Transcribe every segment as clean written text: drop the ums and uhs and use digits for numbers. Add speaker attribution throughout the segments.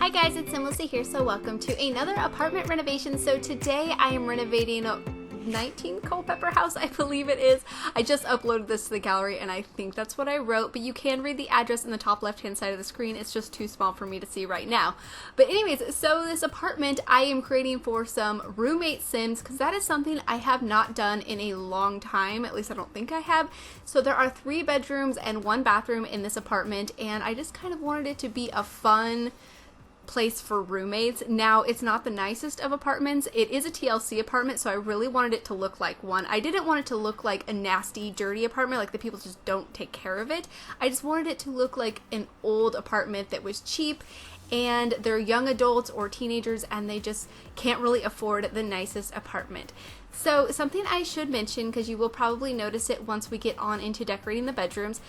Speaker 1: Hi guys, it's SimLicy here, so welcome to another apartment renovation. So today I am renovating 19 Culpeper House, I believe it is. I just uploaded this to the gallery and I think that's what I wrote, but you can read the address in the top left hand side of the screen. It's just too small for me to see right now. But anyways, so this apartment I am creating for some roommate sims because that is something I have not done in a long time. At least I don't think I have. So there are 3 bedrooms and 1 bathroom in this apartment, and I just kind of wanted it to be a fun place for roommates. Now, it's not the nicest of apartments. It is a TLC apartment, so I really wanted it to look like one. I didn't want it to look like a nasty, dirty apartment, like the people just don't take care of it. I just wanted it to look like an old apartment that was cheap, and they're young adults or teenagers, and they just can't really afford the nicest apartment. So, something I should mention, because you will probably notice it once we get on into decorating the bedrooms,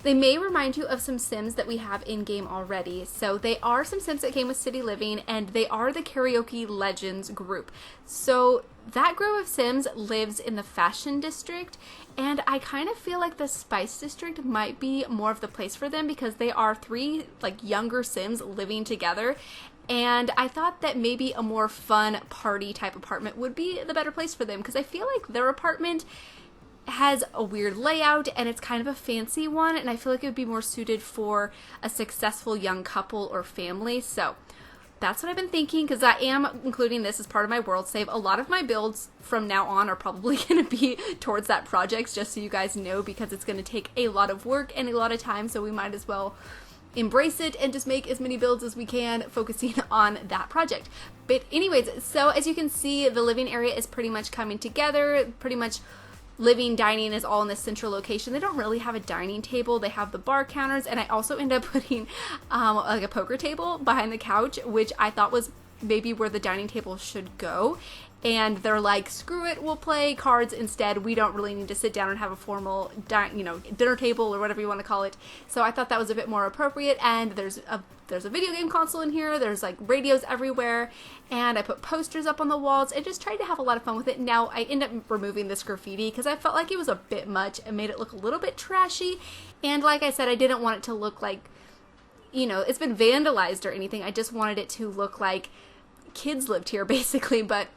Speaker 1: they may remind you of some Sims that we have in-game already. So they are some Sims that came with City Living, and they are the Karaoke Legends group. So that group of Sims lives in the Fashion District, and I kind of feel like the Spice District might be more of the place for them because they are 3 like younger Sims living together. And I thought that maybe a more fun party type apartment would be the better place for them, because I feel like their apartment has a weird layout and it's kind of a fancy one, and I feel like it would be more suited for a successful young couple or family. So that's what I've been thinking, because I am including this as part of my world save. A lot of my builds from now on are probably going to be towards that project, just so you guys know, because it's going to take a lot of work and a lot of time, so we might as well embrace it and just make as many builds as we can focusing on that project. But anyways, so as you can see, the living area is pretty much coming together. Pretty much living, dining is all in this central location. They don't really have a dining table. They have the bar counters, and I also end up putting like a poker table behind the couch, which I thought was maybe where the dining table should go. And they're like, screw it, we'll play cards instead. We don't really need to sit down and have a formal dinner table or whatever you want to call it. So I thought that was a bit more appropriate. And there's a video game console in here. There's like radios everywhere. And I put posters up on the walls and just tried to have a lot of fun with it. Now, I end up removing this graffiti because I felt like it was a bit much and made it look a little bit trashy. And like I said, I didn't want it to look like, it's been vandalized or anything. I just wanted it to look like kids lived here, basically. But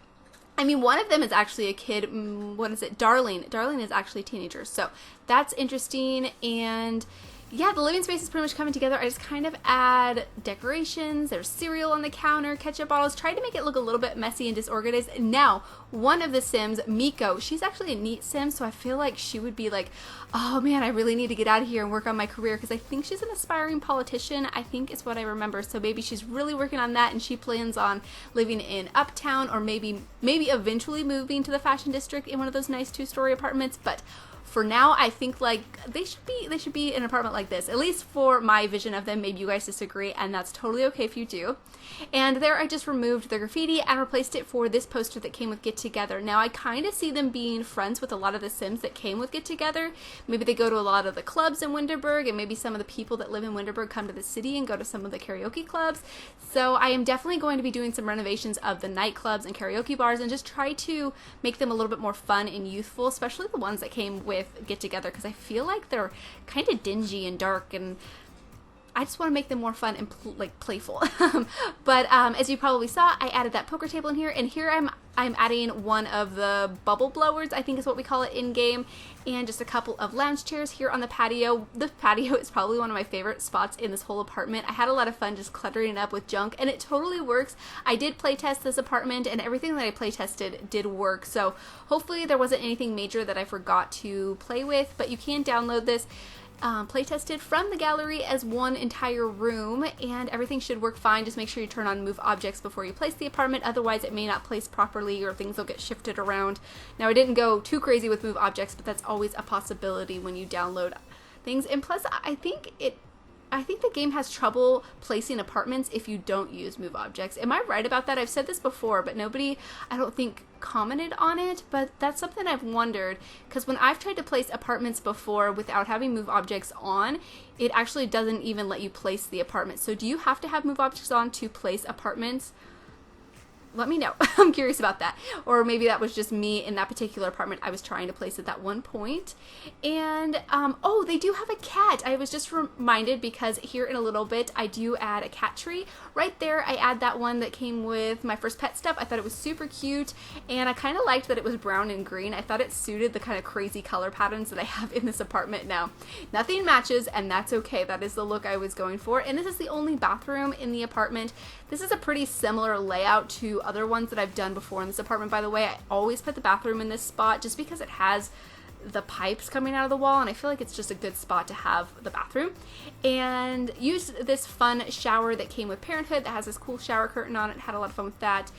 Speaker 1: I mean, one of them is actually a kid. What is it? Darling. Darling is actually a teenager. So that's interesting. And yeah, the living space is pretty much coming together. I just kind of add decorations. There's cereal on the counter, ketchup bottles. Tried to make it look a little bit messy and disorganized. Now, one of the Sims, Miko, she's actually a neat Sim, so I feel like she would be like, oh man, I really need to get out of here and work on my career, because I think she's an aspiring politician, I think is what I remember. So maybe she's really working on that, and she plans on living in Uptown, or maybe eventually moving to the Fashion District in one of those nice 2-story apartments. But for now, I think like they should be in an apartment like this, at least for my vision of them. Maybe you guys disagree, and that's totally okay if you do. And there I just removed the graffiti and replaced it for this poster that came with Get Together. Now I kind of see them being friends with a lot of the Sims that came with Get Together. Maybe they go to a lot of the clubs in Winterberg, and maybe some of the people that live in Winterberg come to the city and go to some of the karaoke clubs. So I am definitely going to be doing some renovations of the nightclubs and karaoke bars and just try to make them a little bit more fun and youthful, especially the ones that came with Get Together, because I feel like they're kind of dingy and dark, and I just want to make them more fun and playful. But as you probably saw, I added that poker table in here, and here I'm adding one of the bubble blowers, I think is what we call it in game, and just a couple of lounge chairs here on the patio. The patio is probably one of my favorite spots in this whole apartment. I had a lot of fun just cluttering it up with junk, and it totally works. I did playtest this apartment, and everything that I playtested did work, so hopefully there wasn't anything major that I forgot to play with. But you can download this playtested from the gallery as one entire room, and everything should work fine. Just make sure you turn on move objects before you place the apartment, otherwise it may not place properly or things will get shifted around. Now, I didn't go too crazy with move objects, but that's always a possibility when you download things. And plus, I think the game has trouble placing apartments if you don't use move objects. Am I right about that? I've said this before, but nobody, I don't think, commented on it. But that's something I've wondered, because when I've tried to place apartments before without having move objects on, it actually doesn't even let you place the apartment. So do you have to have move objects on to place apartments? let me know. I'm curious about that. Or maybe that was just me in that particular apartment I was trying to place at that one point. And, oh, they do have a cat. I was just reminded because here in a little bit, I do add a cat tree. Right there, I add that one that came with my first pet stuff. I thought it was super cute, and I kind of liked that it was brown and green. I thought it suited the kind of crazy color patterns that I have in this apartment now. Nothing matches, and that's okay. That is the look I was going for, and this is the only bathroom in the apartment. This is a pretty similar layout to other ones that I've done before in this apartment, by the way. I always put the bathroom in this spot just because it has the pipes coming out of the wall, and I feel like it's just a good spot to have the bathroom. And used this fun shower that came with Parenthood that has this cool shower curtain on it. Had a lot of fun with that.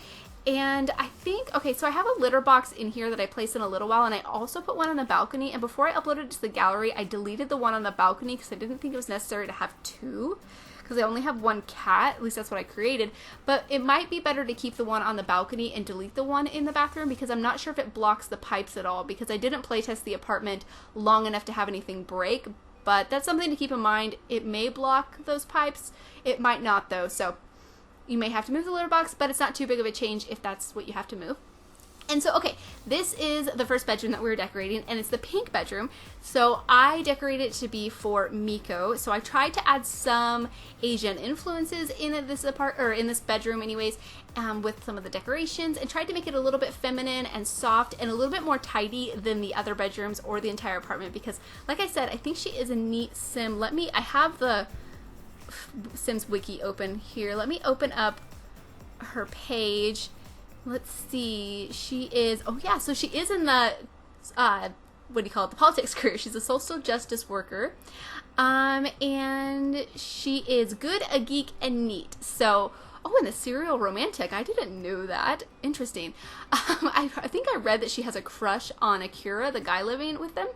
Speaker 1: And I think, okay, so I have a litter box in here that I placed in a little while, and I also put one on the balcony, and before I uploaded it to the gallery, I deleted the one on the balcony because I didn't think it was necessary to have two, because I only have one cat. At least that's what I created. But it might be better to keep the one on the balcony and delete the one in the bathroom, because I'm not sure if it blocks the pipes at all, because I didn't playtest the apartment long enough to have anything break. But that's something to keep in mind. It may block those pipes. It might not, though. So you may have to move the litter box, but it's not too big of a change if that's what you have to move. And so, okay, this is the first bedroom that we were decorating, and it's the pink bedroom. So I decorated it to be for Miko. So I tried to add some Asian influences in this bedroom, anyways, with some of the decorations, and tried to make it a little bit feminine and soft and a little bit more tidy than the other bedrooms or the entire apartment. Because, like I said, I think she is a neat sim. I have the Sims wiki open here. Let me open up her page. Let's see, she is, oh yeah, so she is in the, what do you call it, the politics career. She's a social justice worker, and she is good, a geek, and neat. So, oh, and a serial romantic. I didn't know that. Interesting. I think I read that she has a crush on Akira, the guy living with them.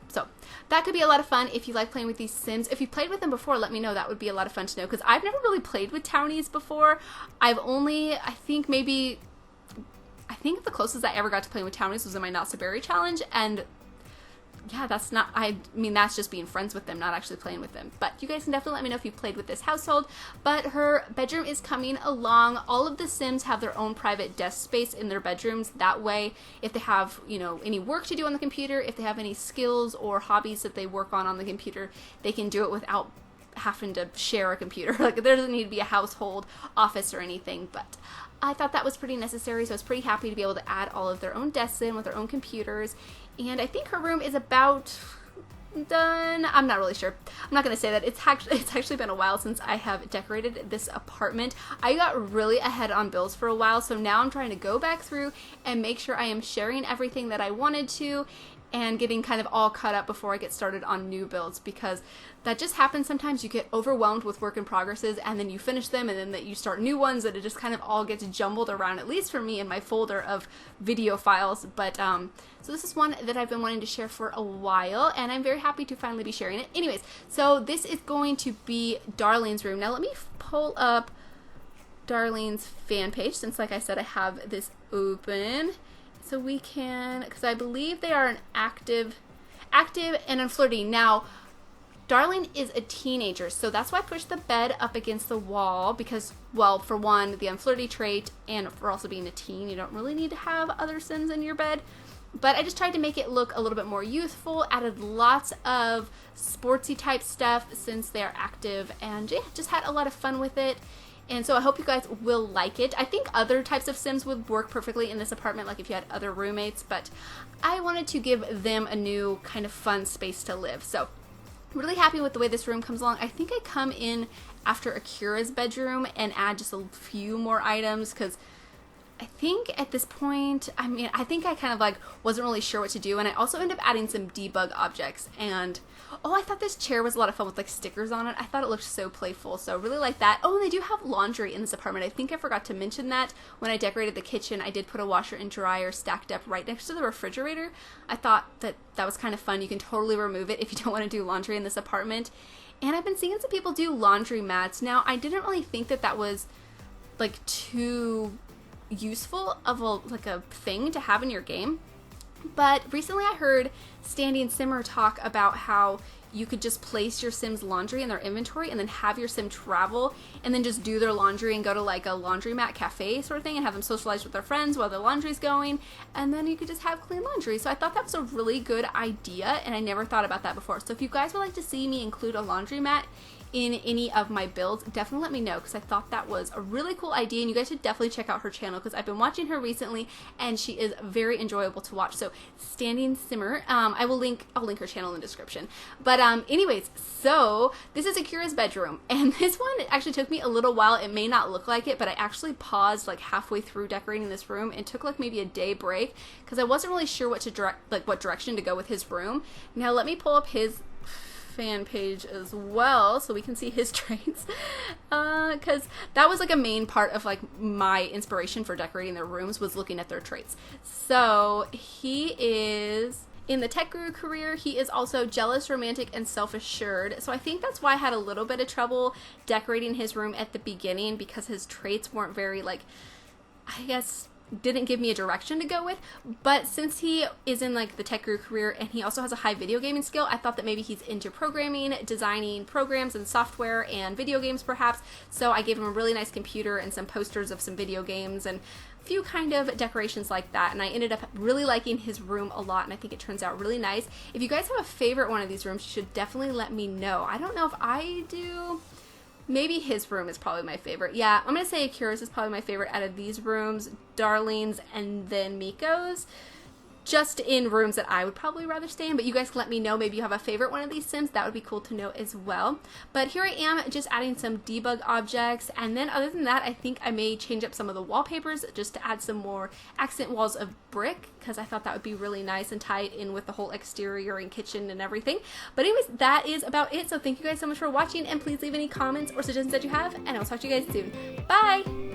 Speaker 1: So that could be a lot of fun if you like playing with these Sims. If you played with them before, let me know. That would be a lot of fun to know, because I've never really played with townies before. I've only, I think the closest I ever got to playing with townies was in my Not So Berry challenge, and yeah, that's just being friends with them, not actually playing with them. But you guys can definitely let me know if you played with this household. But her bedroom is coming along. All of the Sims have their own private desk space in their bedrooms. That way, if they have, any work to do on the computer, if they have any skills or hobbies that they work on the computer, they can do it without having to share a computer. Like, there doesn't need to be a household office or anything, but I thought that was pretty necessary, so I was pretty happy to be able to add all of their own desks in with their own computers. And I think her room is about done. I'm not really sure. I'm not going to say that. It's actually been a while since I have decorated this apartment. I got really ahead on builds for a while, so now I'm trying to go back through and make sure I am sharing everything that I wanted to and getting kind of all caught up before I get started on new builds, because that just happens sometimes. You get overwhelmed with work in progresses, and then you finish them, and then that you start new ones, and it just kind of all gets jumbled around, at least for me, in my folder of video files. But so this is one that I've been wanting to share for a while, and I'm very happy to finally be sharing it. Anyways, so this is going to be Darlene's room. Now let me pull up Darlene's fan page, since, like I said, I have this open. So we can, because I believe they are an active and unflirty. Now, Darlene is a teenager, so that's why I pushed the bed up against the wall, because, well, for one, the unflirty trait, and for also being a teen, you don't really need to have other Sims in your bed. But I just tried to make it look a little bit more youthful, added lots of sportsy type stuff since they're active, and yeah, just had a lot of fun with it. And so I hope you guys will like it. I think other types of Sims would work perfectly in this apartment, like if you had other roommates, but I wanted to give them a new kind of fun space to live. So I'm really happy with the way this room comes along. I think I come in after Akira's bedroom and add just a few more items, because I think at this point, I think I kind of wasn't really sure what to do, and I also ended up adding some debug objects. And oh, I thought this chair was a lot of fun with stickers on it. I thought it looked so playful, so I really like that. Oh, and they do have laundry in this apartment. I think I forgot to mention that when I decorated the kitchen. I did put a washer and dryer stacked up right next to the refrigerator. I thought that was kind of fun. You can totally remove it if you don't want to do laundry in this apartment. And I've been seeing some people do laundry mats. Now, I didn't really think that was too useful of a thing to have in your game, But recently I heard Standy and Simmer talk about how you could just place your Sim's laundry in their inventory and then have your Sim travel and then just do their laundry and go to like a laundromat cafe sort of thing and have them socialize with their friends while their laundry's going, and then you could just have clean laundry. So I thought that was a really good idea, and I never thought about that before. So if you guys would like to see me include a laundromat in any of my builds, definitely let me know, because I thought that was a really cool idea, and you guys should definitely check out her channel because I've been watching her recently and she is very enjoyable to watch. So Standy and Simmer, I'll link her channel in the description. But anyways, so this is Akira's bedroom, and this one actually took me a little while. It may not look like it, but I actually paused like halfway through decorating this room and took like maybe a day break because I wasn't really sure what direction to go with his room. Now let me pull up his fan page as well so we can see his traits, because that was like a main part of like my inspiration for decorating their rooms, was looking at their traits. So he is in the tech guru career. He is also jealous, romantic, and self-assured. So I think that's why I had a little bit of trouble decorating his room at the beginning, because his traits weren't very, like, I guess, didn't give me a direction to go with. But since he is in like the tech guru career and he also has a high video gaming skill, I thought that maybe he's into programming, designing programs and software and video games perhaps. So I gave him a really nice computer and some posters of some video games and a few kind of decorations like that, and I ended up really liking his room a lot, and I think it turns out really nice. If you guys have a favorite one of these rooms, you should definitely let me know. I don't know if I do. Maybe his room is probably my favorite. Yeah, I'm going to say Akira's is probably my favorite out of these rooms, Darlene's, and then Miko's. Just in rooms that I would probably rather stay in, but you guys can let me know. Maybe you have a favorite one of these Sims. That would be cool to know as well. But here I am just adding some debug objects, and then other than that, I think I may change up some of the wallpapers just to add some more accent walls of brick, because I thought that would be really nice and tie it in with the whole exterior and kitchen and everything. But anyways, that is about it. So thank you guys so much for watching, and please leave any comments or suggestions that you have, and I'll talk to you guys soon. Bye!